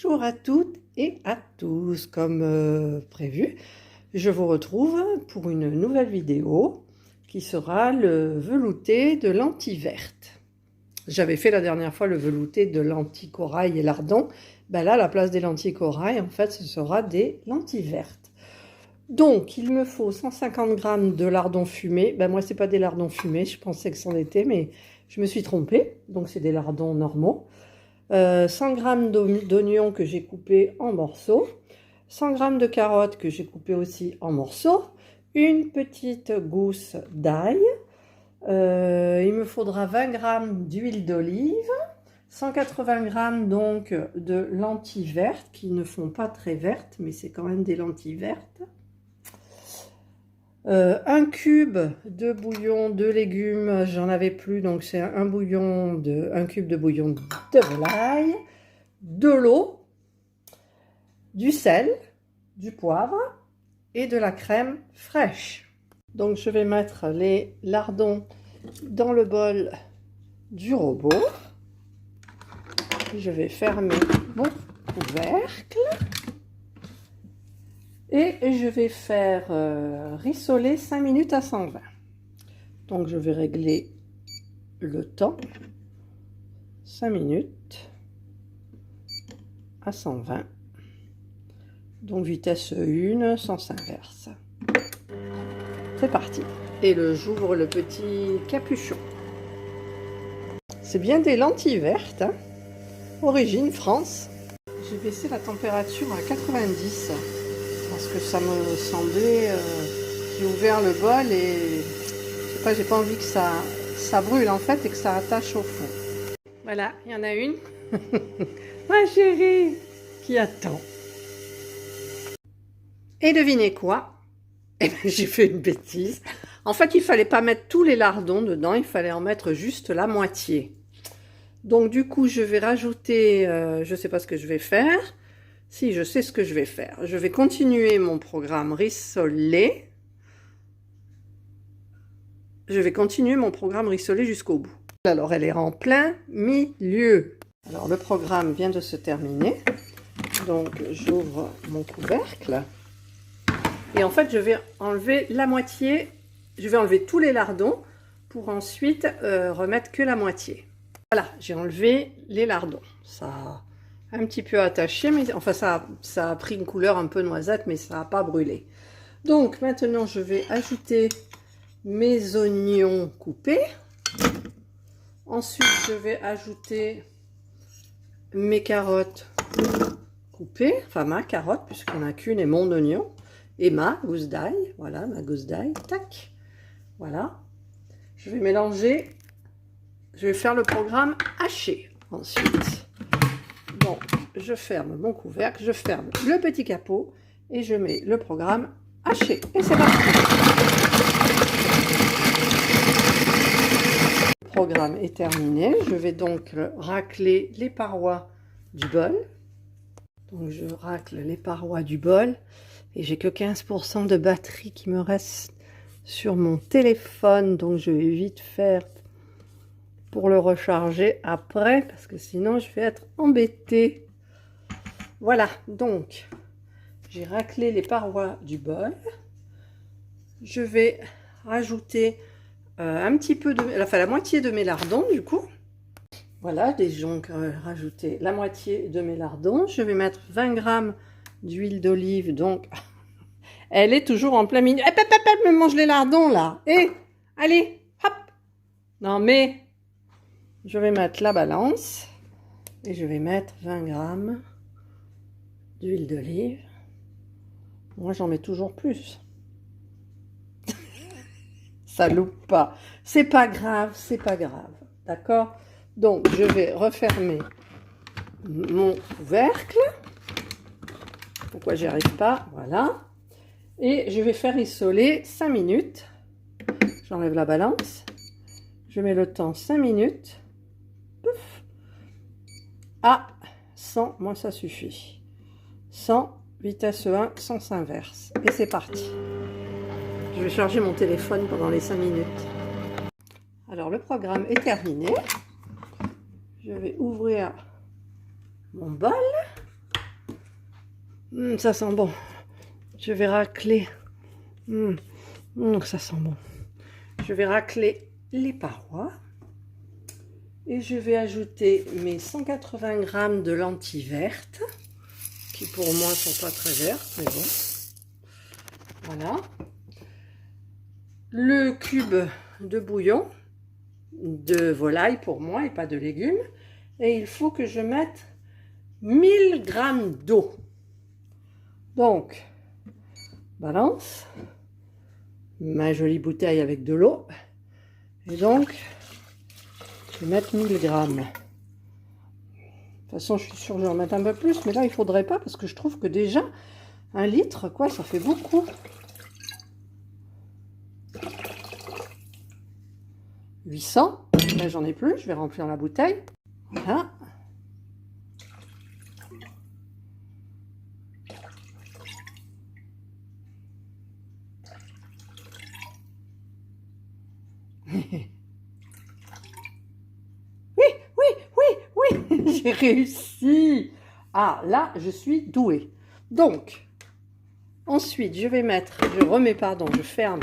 Bonjour à toutes et à tous, comme prévu, je vous retrouve pour une nouvelle vidéo qui sera le velouté de lentilles vertes. J'avais fait la dernière fois le velouté de lentilles corail et lardons. Ben là, à la place des lentilles corail, en fait, ce sera des lentilles vertes. Donc, il me faut 150 g de lardons fumés. Ben moi, c'est pas des lardons fumés, je pensais que c'en était, mais je me suis trompée. Donc, c'est des lardons normaux. 100 g d'oignons que j'ai coupés en morceaux, 100 g de carottes que j'ai coupées aussi en morceaux, une petite gousse d'ail, il me faudra 20 g d'huile d'olive, 180 g donc de lentilles vertes qui ne font pas très vertes, mais c'est quand même des lentilles vertes. Un cube de bouillon de légumes, j'en avais plus, donc c'est un cube de bouillon de volaille, de l'eau, du sel, du poivre et de la crème fraîche. Donc je vais mettre les lardons dans le bol du robot. Je vais fermer mon couvercle. Et je vais faire rissoler 5 minutes à 120. Donc je vais régler le temps. 5 minutes à 120. Donc vitesse 1, sens inverse. C'est parti. Et j'ouvre le petit capuchon. C'est bien des lentilles vertes, hein. Origine France. J'ai baissé la température à 90. Parce que ça me semblait, j'ai ouvert le bol et je sais pas, j'ai pas envie que ça brûle en fait et que ça attache au fond. Voilà, il y en a une, ma chérie, qui attend. Et devinez quoi? Eh bien, j'ai fait une bêtise. En fait, il fallait pas mettre tous les lardons dedans, il fallait en mettre juste la moitié. Donc du coup, je vais rajouter, je sais pas ce que je vais faire. Si, je sais ce que je vais faire. Je vais continuer mon programme rissolé. Je vais continuer mon programme rissolé jusqu'au bout. Alors, elle est en plein milieu. Alors, le programme vient de se terminer. Donc, j'ouvre mon couvercle. Et en fait, je vais enlever la moitié. Je vais enlever tous les lardons pour ensuite remettre que la moitié. Voilà, j'ai enlevé les lardons. Ça un petit peu attaché, mais enfin ça a pris une couleur un peu noisette, mais ça n'a pas brûlé. Donc maintenant je vais ajouter mes oignons coupés. Ensuite je vais ajouter mes carottes coupées, enfin ma carotte puisqu'il n'y en a qu'une et mon oignon, et ma gousse d'ail, voilà ma gousse d'ail, tac, voilà. Je vais mélanger, je vais faire le programme haché ensuite. Donc, je ferme mon couvercle, je ferme le petit capot et je mets le programme haché. Et c'est parti. Le programme est terminé. Je vais donc racler les parois du bol. Donc, je racle les parois du bol et j'ai que 15% de batterie qui me reste sur mon téléphone. Donc, je vais vite faire pour le recharger après parce que sinon je vais être embêtée. Voilà, donc j'ai raclé les parois du bol. Je vais rajouter un petit peu la moitié de mes lardons du coup. Voilà, j'ai donc rajouté la moitié de mes lardons. Je vais mettre 20 g d'huile d'olive, donc elle est toujours en plein milieu. Elle me mange les lardons là. Et allez, hop. Non mais je vais mettre la balance et je vais mettre 20 g d'huile d'olive. Moi, j'en mets toujours plus. Ça loupe pas. C'est pas grave, c'est pas grave. D'accord? Donc, je vais refermer mon couvercle. Pourquoi j'y arrive pas? Voilà. Et je vais faire rissoler 5 minutes. J'enlève la balance. Je mets le temps 5 minutes. Pouf. À 100, moi ça suffit. 100, vitesse 1, sens inverse. Et c'est parti. Je vais charger mon téléphone pendant les 5 minutes. Alors le programme est terminé. Je vais ouvrir mon bol. Ça sent bon. Je vais racler. Ça sent bon. Je vais racler les parois. Et je vais ajouter mes 180 g de lentilles vertes, qui pour moi ne sont pas très vertes, mais bon. Voilà. Le cube de bouillon de volaille pour moi et pas de légumes. Et il faut que je mette 1000 g d'eau. Donc, balance ma jolie bouteille avec de l'eau. Et donc, je vais mettre 1000 g. De toute façon, je suis sûre que je vais en mettre un peu plus, mais là, il ne faudrait pas parce que je trouve que déjà, 1 litre, quoi, ça fait beaucoup. 800, là, j'en ai plus, je vais remplir la bouteille. Voilà. J'ai réussi. Ah, là, je suis douée. Donc, ensuite, je ferme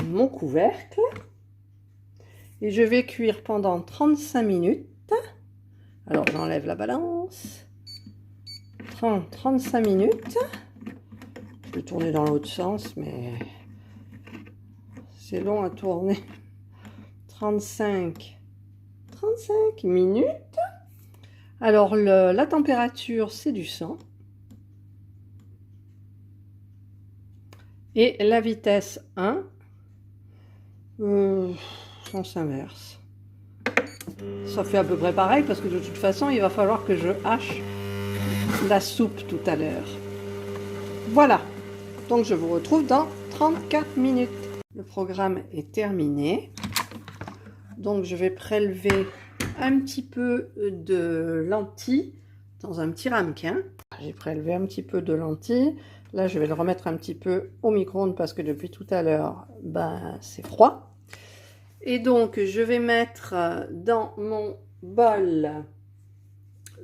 mon couvercle. Et je vais cuire pendant 35 minutes. Alors, j'enlève la balance. 35 minutes. Je vais tourner dans l'autre sens, mais c'est long à tourner. 35 minutes. Alors, la température, c'est du 100. Et la vitesse 1, sens inverse. Ça fait à peu près pareil parce que de toute façon, il va falloir que je hache la soupe tout à l'heure. Voilà. Donc, je vous retrouve dans 34 minutes. Le programme est terminé. Donc, je vais prélever un petit peu de lentilles dans un petit ramequin. J'ai prélevé un petit peu de lentilles. Là, je vais le remettre un petit peu au micro-ondes parce que depuis tout à l'heure, c'est froid. Et donc, je vais mettre dans mon bol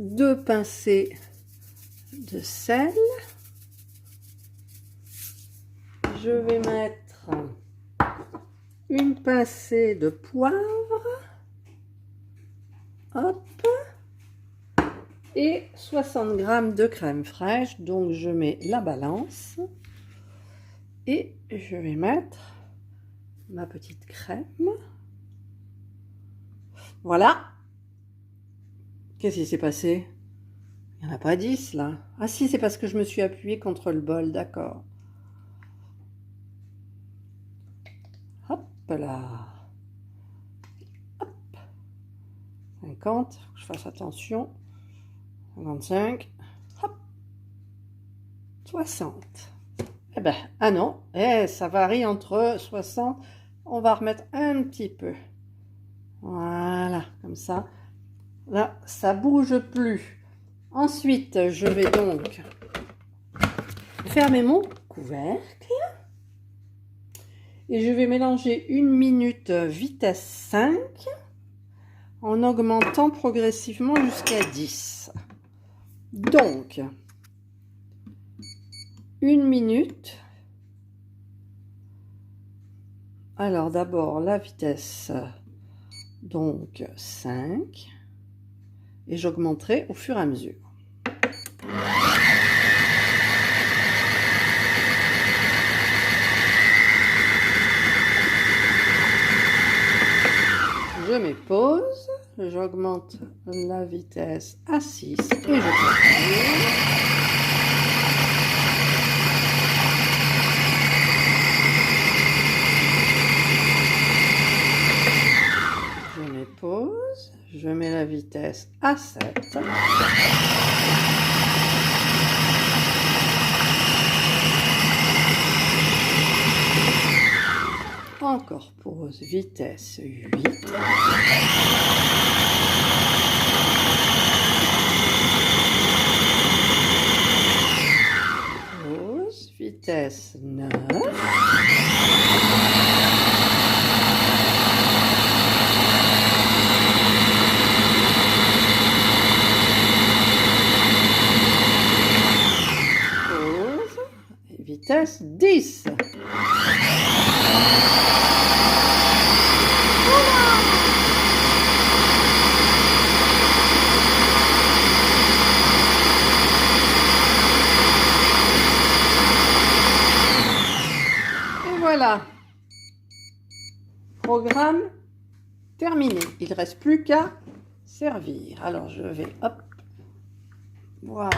2 pincées de sel. Je vais mettre une pincée de poivre. Hop. Et 60 g de crème fraîche. Donc, je mets la balance. Et je vais mettre ma petite crème. Voilà. Qu'est-ce qui s'est passé? Il n'y en a pas 10 là. Ah si, c'est parce que je me suis appuyée contre le bol, d'accord. Hop là. Hop. 50, faut que je fasse attention. 55. Hop. 60. Eh ben, ah non, ça varie entre 60. On va remettre un petit peu. Voilà, comme ça. Là, ça bouge plus. Ensuite, je vais donc fermer mon couvercle. Et je vais mélanger 1 minute vitesse 5 en augmentant progressivement jusqu'à 10. Donc, 1 minute. Alors d'abord la vitesse, donc 5. Et j'augmenterai au fur et à mesure. Je mets pause, j'augmente la vitesse à 6 et je continue. Je mets pause, je mets la vitesse à 7. Encore pause, vitesse 8. Pause, vitesse 9. vitesse 10. Et voilà. Programme terminé. Il ne reste plus qu'à servir. Alors je vais hop voir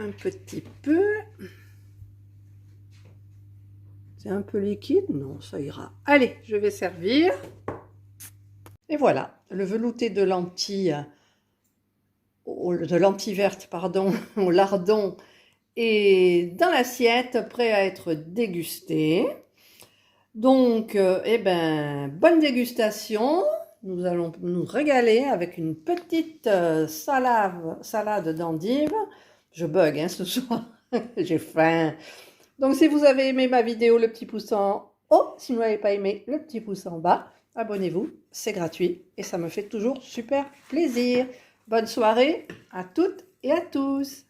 un petit peu. C'est un peu liquide? Non, ça ira. Allez, je vais servir. Et voilà, le velouté de lentilles, vertes, pardon, au lardon est dans l'assiette, prêt à être dégusté. Donc, bonne dégustation. Nous allons nous régaler avec une petite salade d'endives. Je bug ce soir, j'ai faim. Donc, si vous avez aimé ma vidéo, le petit pouce en haut. Si vous n'avez pas aimé, le petit pouce en bas. Abonnez-vous, c'est gratuit et ça me fait toujours super plaisir. Bonne soirée à toutes et à tous.